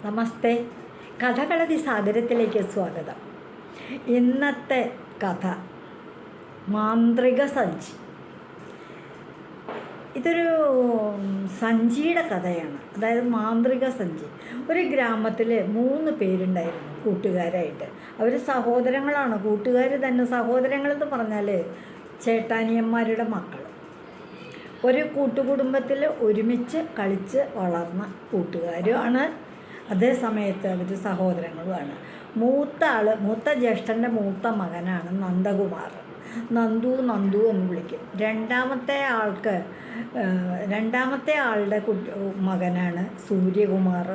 നമസ്തേ. കഥകളതി സാഗരത്തിലേക്ക് സ്വാഗതം. ഇന്നത്തെ കഥ മാന്ത്രിക സഞ്ചി. ഇതൊരു സഞ്ചിയുടെ കഥയാണ്. അതായത് മാന്ത്രിക സഞ്ചി. ഒരു ഗ്രാമത്തിൽ 3 പേരുണ്ടായിരുന്നു കൂട്ടുകാരായിട്ട്. അവർ സഹോദരങ്ങളാണ്. കൂട്ടുകാർ തന്നെ. സഹോദരങ്ങളെന്ന് പറഞ്ഞാൽ ചേട്ടാനിയന്മാരുടെ മക്കൾ. ഒരു കൂട്ടുകുടുംബത്തിൽ ഒരുമിച്ച് കളിച്ച് വളർന്ന കൂട്ടുകാരുമാണ്. അതേ സമയത്ത് അവർ സഹോദരങ്ങളുമാണ്. മൂത്ത ജ്യേഷ്ഠൻ്റെ മൂത്ത മകനാണ് നന്ദകുമാർ. നന്ദു എന്ന് വിളിക്കും. രണ്ടാമത്തെ ആളുടെ മകനാണ് സൂര്യകുമാർ.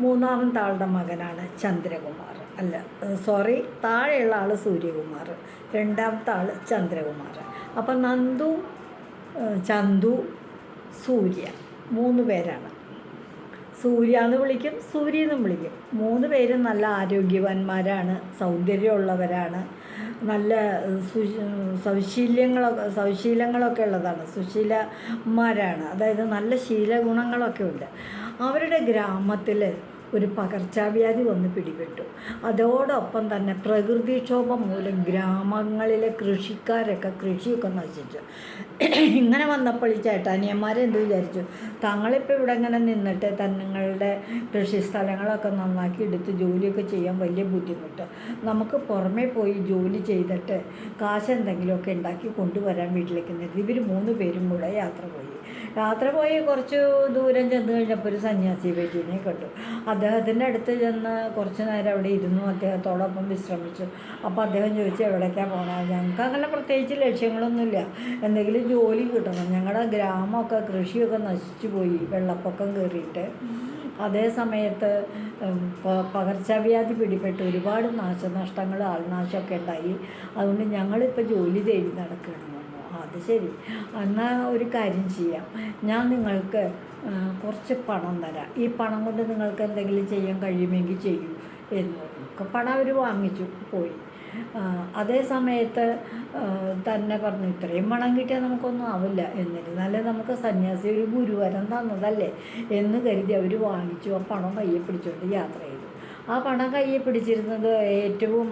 മൂന്നാമത്തെ ആളുടെ മകനാണ് ചന്ദ്രകുമാർ. താഴെയുള്ള ആൾ സൂര്യകുമാർ, രണ്ടാമത്തെ ആൾ ചന്ദ്രകുമാർ. അപ്പം നന്ദു, ചന്തു, സൂര്യ 3 പേരാണ്. സൂര്യ എന്ന് വിളിക്കും, സൂര്യ എന്നും വിളിക്കും. 3 പേരും നല്ല ആരോഗ്യവാന്മാരാണ്, സൗന്ദര്യമുള്ളവരാണ്, നല്ല സൗശീലങ്ങളൊക്കെ ഉള്ളതാണ്, സുശീലന്മാരാണ്. അതായത് നല്ല ശീലഗുണങ്ങളൊക്കെ ഉണ്ട്. അവരുടെ ഗ്രാമത്തിൽ ഒരു പകർച്ചവ്യാധി വന്ന് പിടിപെട്ടു. അതോടൊപ്പം തന്നെ പ്രകൃതിക്ഷോഭം മൂലം ഗ്രാമങ്ങളിലെ കൃഷിക്കാരൊക്കെ കൃഷിയൊക്കെ നശിച്ചു. ഇങ്ങനെ വന്നപ്പോൾ ഈ ചേട്ടാനിയന്മാരെന്ത് വിചാരിച്ചു, തങ്ങളിപ്പോൾ ഇവിടെ ഇങ്ങനെ നിന്നിട്ട് തങ്ങളുടെ കൃഷി സ്ഥലങ്ങളൊക്കെ നന്നാക്കി എടുത്ത് ജോലിയൊക്കെ ചെയ്യാൻ വലിയ ബുദ്ധിമുട്ട്. നമുക്ക് പുറമേ പോയി ജോലി ചെയ്തിട്ട് കാശ് എന്തെങ്കിലുമൊക്കെ ഉണ്ടാക്കി കൊണ്ടുവരാൻ വീട്ടിലേക്ക് നിർത്തി ഇവർ 3 പേരും കൂടെ യാത്ര പോയി കുറച്ച് ദൂരം ചെന്ന് കഴിഞ്ഞപ്പോൾ ഒരു സന്യാസി പറ്റീനെ കണ്ടു. അദ്ദേഹത്തിൻ്റെ അടുത്ത് ചെന്ന് കുറച്ച് നേരം അവിടെ ഇരുന്നു. അദ്ദേഹത്തോടൊപ്പം വിശ്രമിച്ചു. അപ്പോൾ അദ്ദേഹം ചോദിച്ചു, എവിടേക്കാണ് പോകണത്? ഞങ്ങൾക്ക് അങ്ങനെ പ്രത്യേകിച്ച് ലക്ഷ്യങ്ങളൊന്നുമില്ല, എന്തെങ്കിലും ജോലി കിട്ടണം. ഞങ്ങളുടെ ഗ്രാമമൊക്കെ കൃഷിയൊക്കെ നശിച്ചു പോയി വെള്ളപ്പൊക്കം കയറിയിട്ട്. അതേ സമയത്ത് പകർച്ചവ്യാധി പിടിപെട്ട് ഒരുപാട് നാശനഷ്ടങ്ങൾ, ആൾനാശമൊക്കെ ഉണ്ടായി. അതുകൊണ്ട് ഞങ്ങളിപ്പോൾ ജോലി തേടി നടക്കുകയാണ്. അത് ശരി, എന്നാൽ ഒരു കാര്യം ചെയ്യാം, ഞാൻ നിങ്ങൾക്ക് കുറച്ച് പണം തരാം. ഈ പണം കൊണ്ട് നിങ്ങൾക്ക് എന്തെങ്കിലും ചെയ്യാൻ കഴിയുമെങ്കിൽ ചെയ്യൂ എന്ന്. പണം അവർ വാങ്ങിച്ചു പോയി. അതേ സമയത്ത് തന്നെ പറഞ്ഞു, ഇത്രയും പണം കിട്ടിയാൽ നമുക്കൊന്നും ആവില്ല, എന്നിരുന്നാലും നമുക്ക് സന്യാസി ഒരു ഗുരുവരം തന്നതല്ലേ എന്ന് കരുതി അവർ വാങ്ങിച്ചു. ആ പണം കയ്യെ പിടിച്ചുകൊണ്ട് യാത്ര ചെയ്തു. ആ പണം കയ്യെ പിടിച്ചിരുന്നത് ഏറ്റവും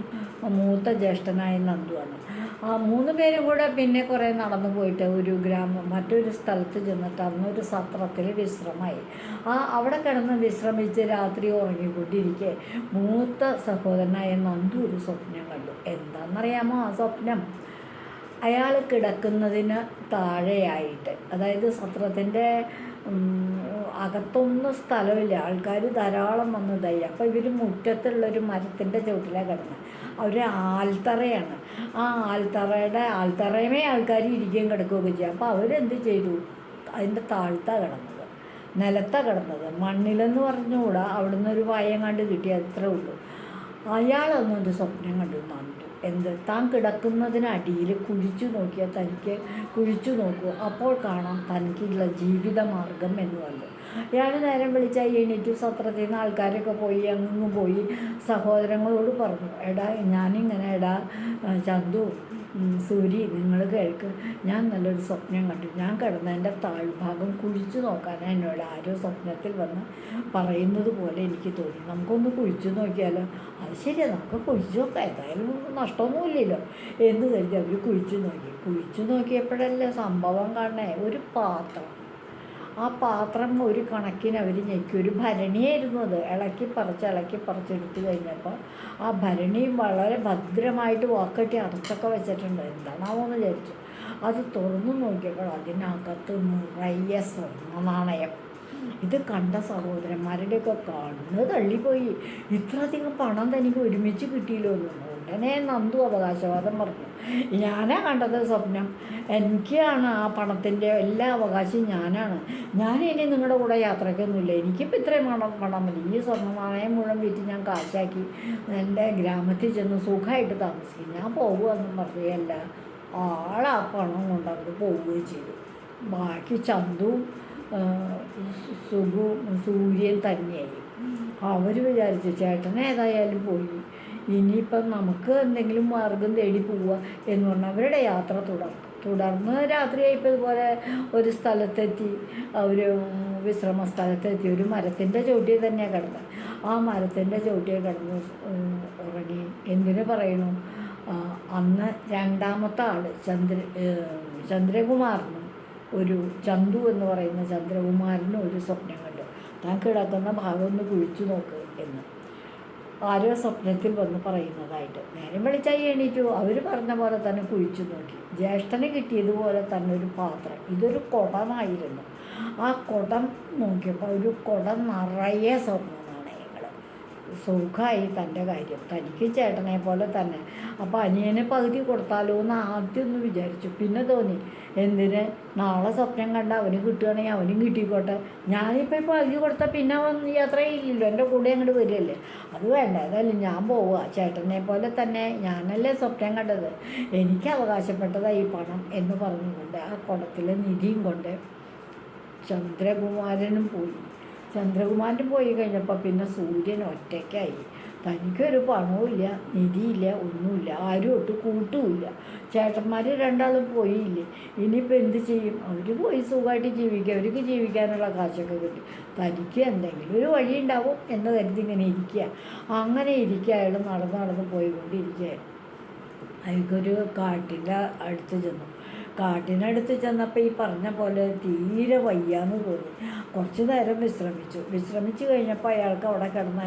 മൂത്ത ജ്യേഷ്ഠനായ നന്ദുവാണ്. ആ 3 പേരും കൂടെ പിന്നെ കുറേ നടന്നു പോയിട്ട് മറ്റൊരു സ്ഥലത്ത് ചെന്നിട്ട് അന്നൊരു സത്രത്തിൽ വിശ്രമമായി. അവിടെ കിടന്ന് വിശ്രമിച്ച് രാത്രി ഉറങ്ങിക്കൊണ്ടിരിക്കെ മൂത്ത സഹോദരനായ നന്ദു ഒരു സ്വപ്നം കണ്ടു. എന്താണെന്നറിയാമോ ആ സ്വപ്നം? അയാൾ കിടക്കുന്നതിന് താഴെയായിട്ട്, അതായത് സത്രത്തിൻ്റെ അകത്തൊന്നും സ്ഥലമില്ല, ആൾക്കാർ ധാരാളം വന്നതായി. അപ്പോൾ ഇവർ മുറ്റത്തുള്ളൊരു മരത്തിൻ്റെ ചുവട്ടിലാണ് കിടന്നത്. അവർ ആൽത്തറയാണ്. ആ ആൽത്തറയമേ ആൾക്കാർ ഇരിക്കുകയും കിടക്കുകയൊക്കെ ചെയ്യും. അപ്പോൾ അവരെന്ത് ചെയ്തു, അതിൻ്റെ താഴ്ത്താണ് കിടന്നത്, നിലത്താണ് കിടന്നത്. മണ്ണിലെന്ന് പറഞ്ഞുകൂടാ, അവിടുന്ന് ഒരു വയം കണ്ട് കിട്ടി, അത്രേ ഉള്ളൂ. അയാളൊന്നൊരു സ്വപ്നം കണ്ടു നന്ദു. താൻ കിടക്കുന്നതിനടിയിൽ കുഴിച്ചു നോക്കൂ, അപ്പോൾ കാണാം തനിക്കുള്ള ജീവിതമാർഗം എന്ന് പറഞ്ഞു. അയാൾ നേരം വിളിച്ചാൽ എണീറ്റു. സത്രത്തിൽ നിന്ന് ആൾക്കാരൊക്കെ പോയി അങ്ങ് പോയി സഹോദരങ്ങളോട് പറഞ്ഞു, ഞാനിങ്ങനെ ചന്തു, സൂരി, നിങ്ങൾ കേൾക്ക്, ഞാൻ നല്ലൊരു സ്വപ്നം കണ്ടു. ഞാൻ കിടന്നതിൻ്റെ താഴ്ഭാഗം കുഴിച്ചു നോക്കാൻ എന്നോട് ആരോ സ്വപ്നത്തിൽ വന്ന് പറയുന്നത് പോലെ എനിക്ക് തോന്നി. നമുക്കൊന്ന് കുഴിച്ചു നോക്കിയാലോ? അത് ശരിയാണ്, നമുക്ക് കുഴിച്ചു നോക്കാം, ഏതായാലും നഷ്ടമൊന്നുമില്ലല്ലോ എന്ന് കരുതി അവർ കുഴിച്ചു നോക്കിയപ്പോഴല്ലേ സംഭവം കാണണേ, ഒരു പാത്രം. ആ പാത്രം ഒരു കണക്കിന് അവർ ഞെക്കി. ഒരു ഭരണിയായിരുന്നു അത്. ഇളക്കി പറിച്ചെടുത്ത് കഴിഞ്ഞപ്പോൾ ആ ഭരണി വളരെ ഭദ്രമായിട്ട് വാക്കട്ടി അടച്ചൊക്കെ വെച്ചിട്ടുണ്ട്. എന്താണാവോന്ന് വിചാരിച്ചു. അത് തുറന്നു നോക്കിയപ്പോൾ അതിനകത്ത് നിറയെ സ്വർണ്ണ നാണയം. ഇത് കണ്ട സഹോദരന്മാരുടെയൊക്കെ കണ്ണ് തള്ളിപ്പോയി. ഇത്രയധികം പണം തനിക്ക് ഒരുമിച്ച് കിട്ടിയില്ലോ എന്ന്. ഉടനെ നന്ദു അവകാശവാദം പറഞ്ഞു, ഞാനാ കണ്ടത് സ്വപ്നം, എനിക്കാണ് ആ പണത്തിൻ്റെ എല്ലാ അവകാശവും ഞാനാണ്. ഞാനിനി നിങ്ങളുടെ കൂടെ യാത്രയ്ക്കൊന്നുമില്ല, എനിക്കിപ്പോൾ ഇത്രയും പണം മതി. ഈ സ്വർണ്ണ നാണയം മുഴുവൻ വിറ്റ് ഞാൻ കാശാക്കി എൻ്റെ ഗ്രാമത്തിൽ ചെന്ന് സുഖമായിട്ട് താമസിക്കും, ഞാൻ പോകുകയെന്നും പറയുകയല്ല. ആ പണം കൊണ്ട് അവർ പോവുകയും ചെയ്തു. ബാക്കി ചന്തു, സൂര്യൻ തന്നെയായി. അവർ വിചാരിച്ചു ചേട്ടൻ ഏതായാലും പോയി, ഇനിയിപ്പം നമുക്ക് എന്തെങ്കിലും മാർഗം തേടി പോവുക എന്ന് പറഞ്ഞാൽ അവരുടെ യാത്ര തുടർന്ന് രാത്രിയായപ്പോൾ ഇതുപോലെ ഒരു സ്ഥലത്തെത്തി, ഒരു വിശ്രമ സ്ഥലത്തെത്തി. ഒരു മരത്തിൻ്റെ ചോട്ടിൽ തന്നെയാണ് കിടന്നത്. ആ മരത്തിൻ്റെ ചോട്ടിൽ കിടന്ന് ഉറങ്ങി. എന്തിനു പറയണു, അന്ന് രണ്ടാമത്തെ ആൾ ചന്ദ്രകുമാറിനും ഒരു ചന്തു എന്ന് പറയുന്ന ചന്ദ്രകുമാരനും ഒരു സ്വപ്നം കണ്ടു. താൻ കിടക്കുന്ന ഭാഗം ഒന്ന് കുഴിച്ചു നോക്ക് എന്ന് ആരോ സ്വപ്നത്തിൽ വന്ന് പറയുന്നതായിട്ട്. നേരം വെളിച്ചായി എണീറ്റു. അവർ പറഞ്ഞ പോലെ തന്നെ കുഴിച്ചു നോക്കി. ജ്യേഷ്ഠന് കിട്ടിയതുപോലെ തന്നെ ഒരു പാത്രം, ഇതൊരു കുടമായിരുന്നു. ആ കുടം നോക്കിയപ്പോൾ ഒരു കുടം നിറയെ സ്വർണ്ണ നാണയങ്ങൾ. സുഖമായി തൻ്റെ കാര്യം, തനിക്ക് ചേട്ടനെ പോലെ തന്നെ. അപ്പോൾ അനിയന് പകുതി കൊടുത്താലോ എന്ന് ആദ്യം ഒന്ന് വിചാരിച്ചു. പിന്നെ തോന്നി എന്തിന്, നാളെ സ്വപ്നം കണ്ട അവന് കിട്ടുകയാണെങ്കിൽ അവനും കിട്ടിക്കോട്ടെ. ഞാനിപ്പോൾ പകുതി കൊടുത്താൽ പിന്നെ അവൻ യാത്രയില്ലല്ലോ, എൻ്റെ കൂടെ അങ്ങോട്ട് വരികയല്ലേ. അത് വേണ്ട, അതല്ല ഞാൻ പോവുക. ചേട്ടനെ പോലെ തന്നെ ഞാനല്ലേ സ്വപ്നം കണ്ടത്, എനിക്ക് അവകാശപ്പെട്ടതായി ഈ പണം എന്ന് പറഞ്ഞുകൊണ്ട് ആ കുടത്തിലെ നിധിയും കൊണ്ട് ചന്ദ്രകുമാരനും പോയി. ചന്ദ്രകുമാരൻ പോയി കഴിഞ്ഞപ്പോൾ പിന്നെ സൂര്യൻ ഒറ്റയ്ക്കായി. തനിക്കൊരു പണവുമില്ല, നിധിയില്ല, ഒന്നുമില്ല, ആരും ഒട്ട് കൂട്ടുമില്ല. ചേട്ടന്മാർ രണ്ടാളും പോയില്ലേ, ഇനിയിപ്പോൾ എന്ത് ചെയ്യും? അവർ പോയി സുഖമായിട്ട് ജീവിക്കുക, അവർക്ക് ജീവിക്കാനുള്ള കാശൊക്കെ കിട്ടി. തനിക്ക് എന്തെങ്കിലും ഒരു വഴി ഉണ്ടാവും എന്ന് കരുതി ഇങ്ങനെ ഇരിക്കുക. അങ്ങനെ ഇരിക്കുക. അയാൾ നടന്ന് പോയിക്കൊണ്ടിരിക്കുകയായിരുന്നു. അയാൾക്കൊരു കാട്ടിൻ്റെ അടുത്ത് ചെന്നു. കാട്ടിനടുത്ത് ചെന്നപ്പോൾ ഈ പറഞ്ഞ പോലെ തീരെ വയ്യാന്ന് തോന്നി. കുറച്ച് നേരം വിശ്രമിച്ച് കഴിഞ്ഞപ്പോൾ അയാൾക്ക് അവിടെ കിടന്ന്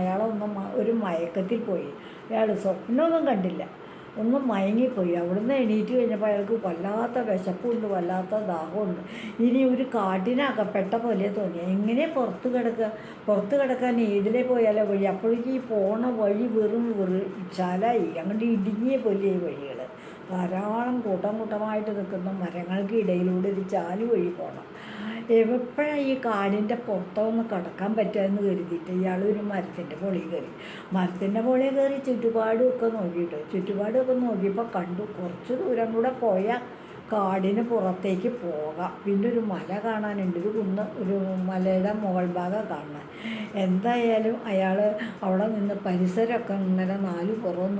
ഒരു മയക്കത്തിൽ പോയി. അയാൾ സ്വപ്നമൊന്നും കണ്ടില്ല, ഒന്ന് മയങ്ങിപ്പോയി. അവിടുന്ന് എണീറ്റ് കഴിഞ്ഞപ്പോൾ അയാൾക്ക് വല്ലാത്ത വിശപ്പുണ്ട്, വല്ലാത്ത ദാഹമുണ്ട്. ഇനി ഒരു കാട്ടിനകപ്പെട്ട പോലെ തോന്നി. എങ്ങനെ പുറത്ത് കിടക്കാൻ ഏതിലേ പോയാലോ വഴി? അപ്പോഴേക്കും ഈ പോണ വഴി വെറും ചാലായി, അങ്ങോട്ട് ഇടുങ്ങിയ പോലെ ഈ വഴികൾ. ധാരാളം കൂട്ടമായിട്ട് നിൽക്കുന്ന മരങ്ങൾക്ക് ഇടയിലൂടെ ഒരു ചാല് വഴി പോകണം. എപ്പോഴാണ് ഈ കാടിൻ്റെ പുറത്തൊന്ന് കടക്കാൻ പറ്റുകയെന്ന് കരുതിയിട്ട് ഇയാൾ ഒരു മരത്തിൻ്റെ മുകളിൽ കയറി. മരത്തിൻ്റെ മുകളിൽ കയറി ചുറ്റുപാടുമൊക്കെ നോക്കിയപ്പോൾ കണ്ടു, കുറച്ച് ദൂരം കൂടെ പോയാൽ കാടിന് പുറത്തേക്ക് പോകാം. പിന്നെ ഒരു മല കാണാനുണ്ട്, ഒരു മലയുടെ മുകൾ ഭാഗം കാണാൻ. എന്തായാലും അയാൾ അവിടെ നിന്ന് പരിസരമൊക്കെ ഇങ്ങനെ നാല് പുറവും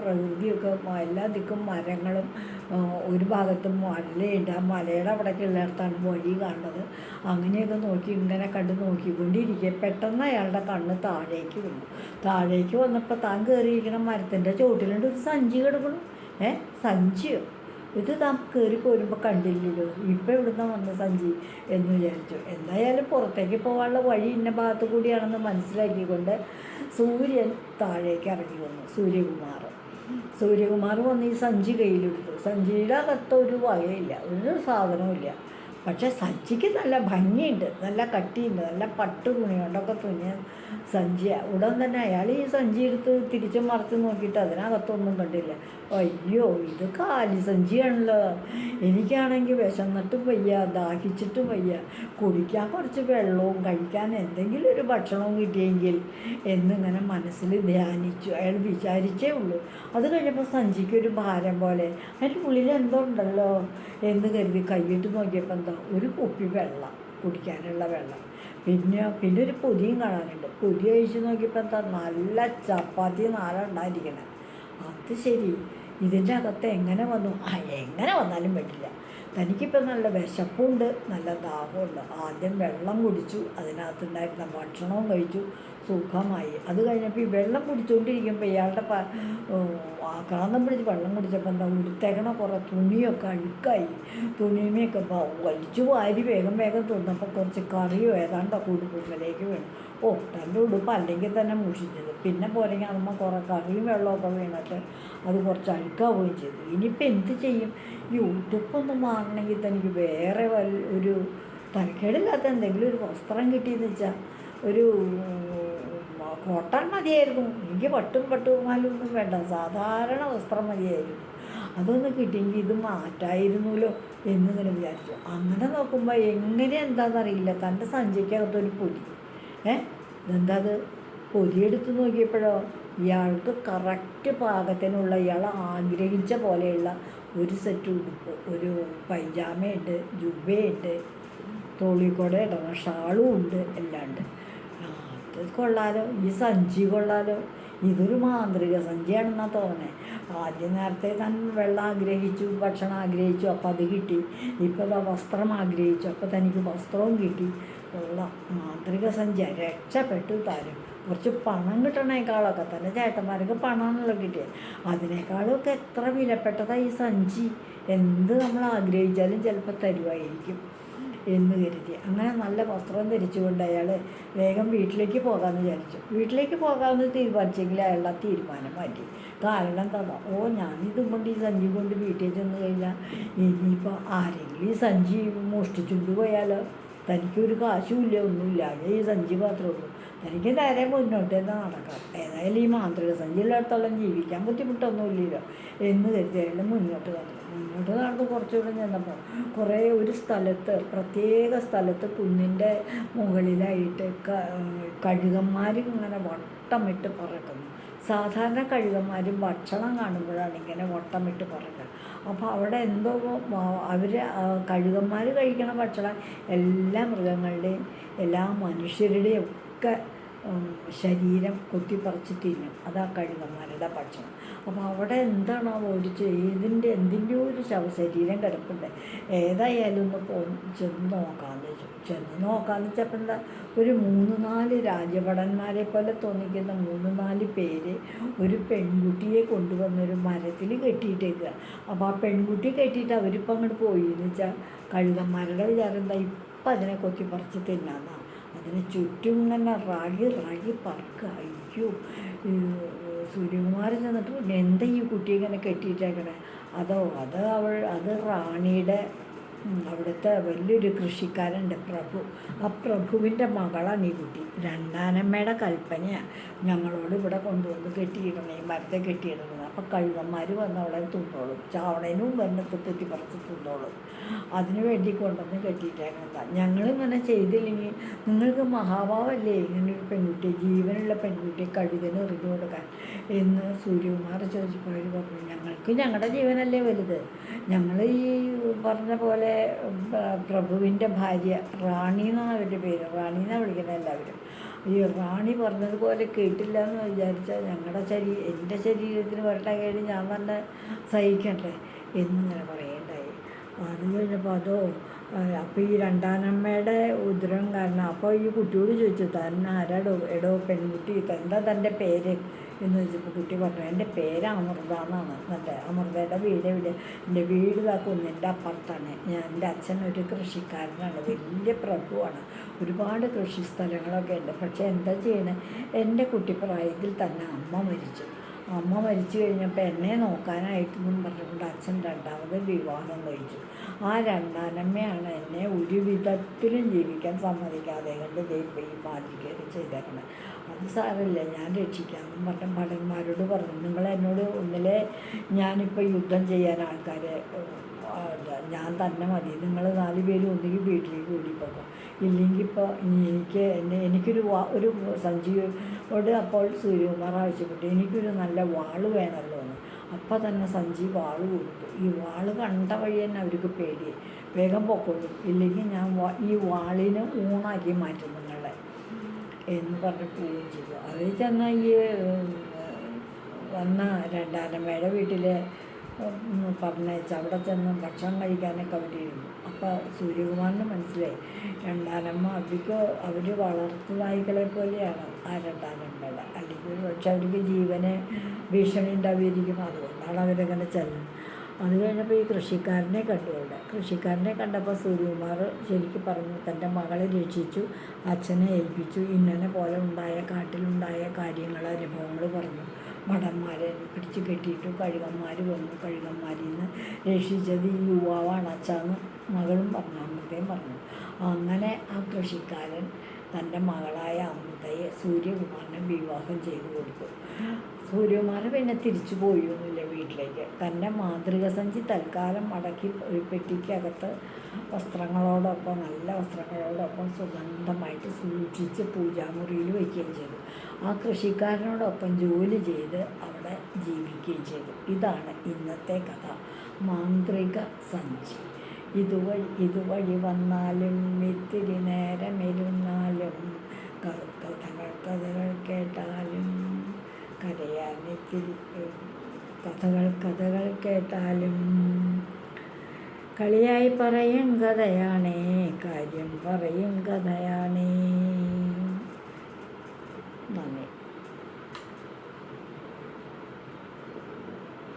പ്രകൃതിയൊക്കെ, എല്ലാ ദിക്കും മരങ്ങളും, ഒരു ഭാഗത്തും മലയുണ്ട്. ആ മലയുടെ അവിടേക്ക് ഉള്ളിടത്താണ് വഴി കാണുന്നത്. അങ്ങനെയൊക്കെ ഇങ്ങനെ നോക്കിക്കൊണ്ടിരിക്കുക. പെട്ടെന്ന് അയാളുടെ കണ്ണ് താഴേക്ക് വന്നപ്പോൾ താൻ കയറിയിരിക്കണം മരത്തിൻ്റെ ചോട്ടിലുണ്ട് ഒരു സഞ്ചി കിടക്കണം. സഞ്ചിയോ? ഇത് താൻ കയറി പോരുമ്പോൾ കണ്ടില്ലല്ലോ, ഇപ്പം ഇവിടുന്ന് വന്ന സഞ്ചി എന്ന് വിചാരിച്ചു. എന്തായാലും പുറത്തേക്ക് പോകാനുള്ള വഴി ഇന്ന ഭാഗത്തു കൂടിയാണെന്ന് മനസ്സിലാക്കിക്കൊണ്ട് സൂര്യൻ താഴേക്ക് ഇറങ്ങി വന്നു. സൂര്യകുമാർ വന്ന് ഈ സഞ്ചി കയ്യിലെടുത്തു. സഞ്ചിയുടെ അകത്തൊരു വകയില്ല, ഒരു സാധനവുമില്ല. പക്ഷേ സഞ്ചിക്ക് നല്ല ഭംഗിയുണ്ട്, നല്ല കട്ടിയുണ്ട്, നല്ല പട്ട് തുണി കൊണ്ടൊക്കെ തുന്നിയ സഞ്ചിയാണ്. ഉടൻ തന്നെ അയാൾ ഈ സഞ്ചി എടുത്ത് തിരിച്ച് മറച്ച് നോക്കിയിട്ട് അതിനകത്തൊന്നും കണ്ടില്ല. അയ്യോ, ഇത് കാലി സഞ്ചിയാണല്ലോ. എനിക്കാണെങ്കിൽ വിശന്നിട്ടും വയ്യ, ദാഹിച്ചിട്ടും വയ്യ, കുടിക്കാൻ കുറച്ച് വെള്ളവും കഴിക്കാൻ എന്തെങ്കിലും ഒരു ഭക്ഷണവും കിട്ടിയെങ്കിൽ എന്നിങ്ങനെ മനസ്സിൽ ധ്യാനിച്ചു. അയാൾ വിചാരിച്ചേ ഉള്ളൂ. അത് കഴിഞ്ഞപ്പോൾ സഞ്ചിക്കൊരു ഭാരം പോലെ, അതിൻ്റെ ഉള്ളിൽ എന്തോ ഉണ്ടല്ലോ എന്ന് കരുതി കൈയിട്ട് നോക്കിയപ്പോൾ എന്താ, ഒരു കുപ്പി വെള്ളം, കുടിക്കാനുള്ള വെള്ളം. പിന്നെ ഒരു പൊതിയും കാണാനുണ്ട്. പൊതി കഴിച്ച് നോക്കിയപ്പോൾ എന്താ, നല്ല ചപ്പാത്തി നാലുണ്ടായിരിക്കണം. അത് ശരി, ഇതിൻ്റെ അകത്ത് എങ്ങനെ വന്നു? എങ്ങനെ വന്നാലും പറ്റില്ല. തനിക്കിപ്പോൾ നല്ല വിശപ്പുണ്ട്, നല്ല ദാഹമുണ്ട്. ആദ്യം വെള്ളം കുടിച്ചു, അതിനകത്തുണ്ടായിരുന്ന ഭക്ഷണവും കഴിച്ചു, സുഖമായി. അത് കഴിഞ്ഞപ്പോൾ ഈ വെള്ളം കുടിച്ചുകൊണ്ടിരിക്കുമ്പോൾ ഇയാളുടെ ആക്രാന്തം പിടിച്ച് വെള്ളം കുടിച്ചപ്പോൾ എന്താ, ഉടുത്തേക്കണ കുറേ തുണിയൊക്കെ അഴുക്കായി. തുണിയുമൊക്കെ വലിച്ചു വാരി വേഗം തിന്നപ്പോൾ കുറച്ച് കറിയോ ഏതാണ്ടൊക്കെ ഉടുപ്പിലേക്ക് വീണു. തൻ്റെ ഉടുപ്പ് അല്ലെങ്കിൽ തന്നെ മുഷിച്ചത്, പിന്നെ പോരെങ്കിൽ അതുമ്പോൾ കുറേ കറിയും വെള്ളമൊക്കെ വീണിട്ട് അത് കുറച്ച് അഴുക്കാവുകയും ചെയ്തു. ഇനിയിപ്പോൾ എന്ത് ചെയ്യും? ഈ ഉടുപ്പൊന്നും മാറണമെങ്കിൽ തനിക്ക് വേറെ ഒരു തരക്കേടില്ലാത്ത എന്തെങ്കിലും ഒരു വസ്ത്രം കിട്ടിയെന്ന് വെച്ചാൽ ഒരു കോട്ടൺ മതിയായിരുന്നു. എനിക്ക് പട്ടുമാലൊന്നും വേണ്ട, സാധാരണ വസ്ത്രം മതിയായിരുന്നു. അതൊന്ന് കിട്ടിയെങ്കിൽ ഇത് മാറ്റായിരുന്നല്ലോ എന്നിങ്ങനെ വിചാരിച്ചു. അങ്ങനെ നോക്കുമ്പോൾ എന്താണെന്നറിയില്ല, തൻ്റെ സഞ്ചിക്കകത്തൊരു പൊതി. ഇതെന്താത്? പൊതിയെടുത്ത് നോക്കിയപ്പോഴോ ഇയാൾക്ക് കറക്റ്റ് പാകത്തിനുള്ള, ഇയാൾ ആഗ്രഹിച്ച പോലെയുള്ള ഒരു സെറ്റ് ഉടുപ്പ്, ഒരു പൈജാമയുണ്ട്, ജുബയുണ്ട്, തോളിക്കൂടെ ഇടണം ഷാളും ഉണ്ട്, എല്ലാം ഉണ്ട്. അത് കൊള്ളാലോ, ഈ സഞ്ചി കൊള്ളാലോ. ഇതൊരു മാന്ത്രിക സഞ്ചിയാണെന്നാണ് തോന്നുന്നത്. ആദ്യം നേരത്തെ താൻ വെള്ളം ആഗ്രഹിച്ചു, ഭക്ഷണം ആഗ്രഹിച്ചു, അപ്പം അത് കിട്ടി. ഇപ്പോൾ ഇതാ വസ്ത്രം ആഗ്രഹിച്ചു, അപ്പോൾ തനിക്ക് വസ്ത്രവും കിട്ടി. ഉള്ള മാന്ത്രിക സഞ്ചി രക്ഷപ്പെട്ടു താനും. കുറച്ച് പണം കിട്ടണേക്കാളൊക്കെ തന്നെ ചേട്ടന്മാർക്ക് പണമാണല്ലോ കിട്ടിയത്. അതിനേക്കാളൊക്കെ എത്ര വിലപ്പെട്ടതാണ് ഈ സഞ്ചി. എന്ത് നമ്മൾ ആഗ്രഹിച്ചാലും ചിലപ്പോൾ തരുമായിരിക്കും എന്ന് കരുതി അങ്ങനെ നല്ല വസ്ത്രം ധരിച്ചുകൊണ്ട് അയാൾ വേഗം വീട്ടിലേക്ക് പോകാമെന്ന് വിചാരിച്ചു. വീട്ടിലേക്ക് പോകാമെന്ന് തീരുമാനിച്ചെങ്കിൽ അയാളുടെ തീരുമാനം മാറ്റി. കാരണം എന്താ, ഞാനിതും കൊണ്ട് ഈ സഞ്ചി കൊണ്ട് വീട്ടിൽ ചെന്ന് കഴിഞ്ഞാൽ ഇനിയിപ്പോൾ ആരെങ്കിലും ഈ സഞ്ചി മോഷ്ടിച്ചുകൊണ്ട് പോയാലോ, തനിക്കൊരു കാശുമില്ല, ഒന്നുമില്ല, ഈ സഞ്ചി മാത്രമേ ഉള്ളൂ, തനിക്ക് നേരെ മുന്നോട്ട് തന്നെ നടക്കാം, ഏതായാലും ഈ മാന്ത്രിക സഞ്ചിയില്ലാത്തോളം ജീവിക്കാൻ ബുദ്ധിമുട്ടൊന്നുമില്ലല്ലോ എന്ന് കരുതി അയാൾ മുന്നോട്ട് നടന്ന് കുറച്ചുകൂടെ ചെന്നപ്പോൾ ഒരു സ്ഥലത്ത്, പ്രത്യേക സ്ഥലത്ത് കുന്നിൻ്റെ മുകളിലായിട്ട് കഴുകന്മാർ ഇങ്ങനെ വട്ടമിട്ട് പറക്കുന്നു. സാധാരണ കഴുകന്മാർ ഭക്ഷണം കാണുമ്പോഴാണ് ഇങ്ങനെ വട്ടമിട്ട് പറക്കുക. അപ്പോൾ അവിടെ എന്തോ അവർ കഴുകന്മാർ കഴിക്കണ ഭക്ഷണം എല്ലാ മൃഗങ്ങളുടെയും എല്ലാ മനുഷ്യരുടെയും ഒക്കെ ശരീരം കൊത്തിപ്പറിച്ച് തിന്നും. അതാ കഴുകന്മാരുടെ ഭക്ഷണം. അപ്പോൾ അവിടെ എന്താണോ എന്തിൻ്റെ ഒരു ശവശരീരം കിടപ്പുണ്ട്. ഏതായാലും ഒന്ന് ചെന്ന് നോക്കാമെന്ന് വെച്ചു. നോക്കാമെന്ന് വെച്ചപ്പോൾ എന്താ, ഒരു 3-4 രാജഭടന്മാരെ പോലെ തോന്നിക്കുന്ന 3-4 പേര് ഒരു പെൺകുട്ടിയെ കൊണ്ടുവന്നൊരു മരത്തിൽ കെട്ടിയിട്ടേക്കുക. അപ്പോൾ ആ പെൺകുട്ടി കെട്ടിയിട്ട് അവരിപ്പോൾ അങ്ങോട്ട് പോയി എന്ന് വെച്ചാൽ കഴുകന്മാരുടെ വിചാരം എന്താ, ഇപ്പം അതിനെ കൊത്തിപ്പറിച്ച് തിന്നാന്നാണ്. അതിന് ചുറ്റും ഇങ്ങനെ റാഗി പറക്കുക. അയ്യോ, സൂര്യകുമാരൻ ചെന്നിട്ട് എന്താ ഈ കുട്ടി ഇങ്ങനെ കെട്ടിയിട്ടേക്കണേ? അത് റാണിയുടെ അവിടുത്തെ വലിയൊരു കൃഷിക്കാരുണ്ട്, പ്രഭു. ആ പ്രഭുവിൻ്റെ മകളാണ് ഈ കുട്ടി. രണ്ടാനമ്മയുടെ കൽപ്പനയാണ് ഞങ്ങളോട് ഇവിടെ കൊണ്ടുവന്ന് കെട്ടിയിടണം, ഈ മരത്തെ കെട്ടിയിടണം. അപ്പം കഴുകന്മാർ വന്ന് അവളെ തിന്നോളും, ചാവണേനും വന്നിട്ട് കുത്തിപ്പറിച്ച് തിന്നോളും. അതിന് വേണ്ടി കൊണ്ടുവന്ന് കെട്ടിയിട്ടേക്കണതാണ്. ഞങ്ങളിങ്ങനെ ചെയ്തില്ലെങ്കിൽ നിങ്ങൾക്ക് മഹാഭാവമല്ലേ ഇങ്ങനെ ഒരു പെൺകുട്ടി, ജീവനുള്ള പെൺകുട്ടി കഴുകന് എറിഞ്ഞു കൊടുക്കാൻ എന്ന് സൂര്യകുമാർ ചോദിച്ചപ്പോൾ അവർ പറഞ്ഞു, ഞങ്ങൾക്ക് ഞങ്ങളുടെ ജീവനല്ലേ വലുത്. ഞങ്ങൾ ഈ പറഞ്ഞ പോലെ പ്രഭുവിൻ്റെ ഭാര്യ റാണി എന്നാണ് അവരുടെ പേര്, റാണി എന്നാണ് വിളിക്കുന്നത് എല്ലാവരും. ഈ റാണി പറഞ്ഞതുപോലെ കേട്ടില്ല എന്ന് വിചാരിച്ചാൽ എൻ്റെ ശരീരത്തിന് വരട്ടെ കേട്ട് ഞാൻ തന്നെ സഹിക്കണ്ടേ എന്നിങ്ങനെ പറയേണ്ടായി. അത് കഴിഞ്ഞപ്പോൾ അപ്പോൾ ഈ രണ്ടാനമ്മയുടെ ഉദരം കാരണം അപ്പോൾ ഈ കുട്ടിയോട് ചോദിച്ചു, താൻ എടോ പെൺകുട്ടി, എന്താ തൻ്റെ പേര് എന്ന് ചോദിച്ചപ്പോൾ കുട്ടി പറഞ്ഞു, എൻ്റെ പേര് അമൃത എന്നാണ്. എന്നിട്ട് അമൃതയുടെ വീട് എവിടെ? എൻ്റെ വീട് കുന്നിൻ്റെ അപ്പുറത്താണ്. എൻ്റെ അച്ഛൻ ഒരു കൃഷിക്കാരനാണ്, വലിയ പ്രഭുവാണ്, ഒരുപാട് കൃഷി സ്ഥലങ്ങളൊക്കെ ഉണ്ട്. പക്ഷേ എന്താ ചെയ്യണേ, എൻ്റെ കുട്ടിപ്രായത്തിൽ തന്നെ അമ്മ മരിച്ചു കഴിഞ്ഞപ്പോൾ എന്നെ നോക്കാനായിട്ടെന്നും പറഞ്ഞുകൊണ്ട് അച്ഛൻ രണ്ടാമത് വിവാഹം കഴിച്ചു. ആ രണ്ടാനമ്മയാണ് എന്നെ ഒരു വിധത്തിലും ജീവിക്കാൻ സമ്മതിക്കാതെ കണ്ട് ദൈവം ഈ മാതിരിക്കൊക്കെ ചെയ്തേക്കണം. അത് സാരമില്ല, ഞാൻ രക്ഷിക്കാമെന്നും പറഞ്ഞ ഭടന്മാരോട് പറഞ്ഞു, നിങ്ങൾ എന്നോട് ഒന്നിലെ ഞാനിപ്പോൾ യുദ്ധം ചെയ്യാൻ ആൾക്കാരെ ഞാൻ തന്നെ മതി, നിങ്ങൾ 4 പേരും ഒന്നുകിൽ വീട്ടിലേക്ക് ഓടിപ്പോകും, ഇല്ലെങ്കിൽ ഇപ്പോൾ എനിക്കൊരു സഞ്ചിയോട് അപ്പോൾ സൂര്യകുമാർ ആവശ്യപ്പെട്ടു, എനിക്കൊരു നല്ല വാള് വേണമല്ലോ എന്ന്. അപ്പം തന്നെ സഞ്ചി വാള് കൊടുത്തു. ഈ വാള് കണ്ട വഴി തന്നെ അവർക്ക് പേടിയായി, വേഗം പൊക്കോളും, ഇല്ലെങ്കിൽ ഞാൻ ഈ വാളിന് ഊണാക്കി മാറ്റും നിങ്ങളെ എന്ന് പറഞ്ഞ് പോവുകയും ചെയ്തു. അതിൽ ചെന്ന ഈ വന്ന രണ്ടാനമ്മയുടെ വീട്ടിൽ പറഞ്ഞയച്ച് അവിടെ ചെന്ന് ഭക്ഷണം കഴിക്കാനൊക്കെ അവരിരുന്നു. അപ്പോൾ സൂര്യകുമാറിന് മനസ്സിലായി, രണ്ടാനമ്മ അവർ വളർത്തു നായ്ക്കളെ പോലെയാണ് ആ രണ്ടാനമ്മയുടെ, അല്ലെങ്കിൽ പക്ഷെ അവർക്ക് ജീവന് ഭീഷണി ഉണ്ടാവുമായിരിക്കും, അതുകൊണ്ടാണ് അവരങ്ങനെ ചെല്ലുന്നത്. അത് കഴിഞ്ഞപ്പോൾ ഈ കൃഷിക്കാരനെ കണ്ടു. കൃഷിക്കാരനെ കണ്ടപ്പോൾ സൂര്യകുമാർ ശരിക്കും പറഞ്ഞു, തൻ്റെ മകളെ രക്ഷിച്ചു, അച്ഛനെ ഏൽപ്പിച്ചു, ഇങ്ങനെ പോലെ കാട്ടിലുണ്ടായ കാര്യങ്ങൾ, അനുഭവങ്ങൾ പറഞ്ഞു. ഭടന്മാരെ പിടിച്ച് കെട്ടിയിട്ടു, കഴുകന്മാർ വന്നു, കഴുകന്മാരിൽ നിന്ന് രക്ഷിച്ചത് ഈ യുവാവാണ് അച്ഛാന്ന് മകളും പറഞ്ഞു, അമൃതയും പറഞ്ഞു. അങ്ങനെ ആ കൃഷിക്കാരൻ തൻ്റെ മകളായ അമൃതയെ സൂര്യകുമാറിനെ വിവാഹം ചെയ്തു കൊടുത്തു. സൂര്യകുമാർ പിന്നെ തിരിച്ചു പോയൊന്നുമില്ല വീട്ടിലേക്ക്. തൻ്റെ മാതൃക സഞ്ചി തൽക്കാലം മടക്കി ഒരു പെട്ടിക്കകത്ത് വസ്ത്രങ്ങളോടൊപ്പം, നല്ല വസ്ത്രങ്ങളോടൊപ്പം സുഗന്ധമായിട്ട് സൂക്ഷിച്ച് പൂജാമുറിയിൽ വയ്ക്കുകയും ചെയ്തു. ആ കൃഷിക്കാരനോടൊപ്പം ജോലി ചെയ്ത് അവിടെ ജീവിക്കുകയും ചെയ്തു. ഇതാണ് ഇന്നത്തെ കഥ, മാന്ത്രിക സഞ്ചി. ഇതുവഴി വന്നാലും ഇത്തിരി നേരമിരുന്നാലും കഥകൾ കേട്ടാലും കരയാൻ ഇത്തിരി കഥകൾ കേട്ടാലും കളിയായി പറയും കഥയാണേ, കാര്യം പറയും കഥയാണേ.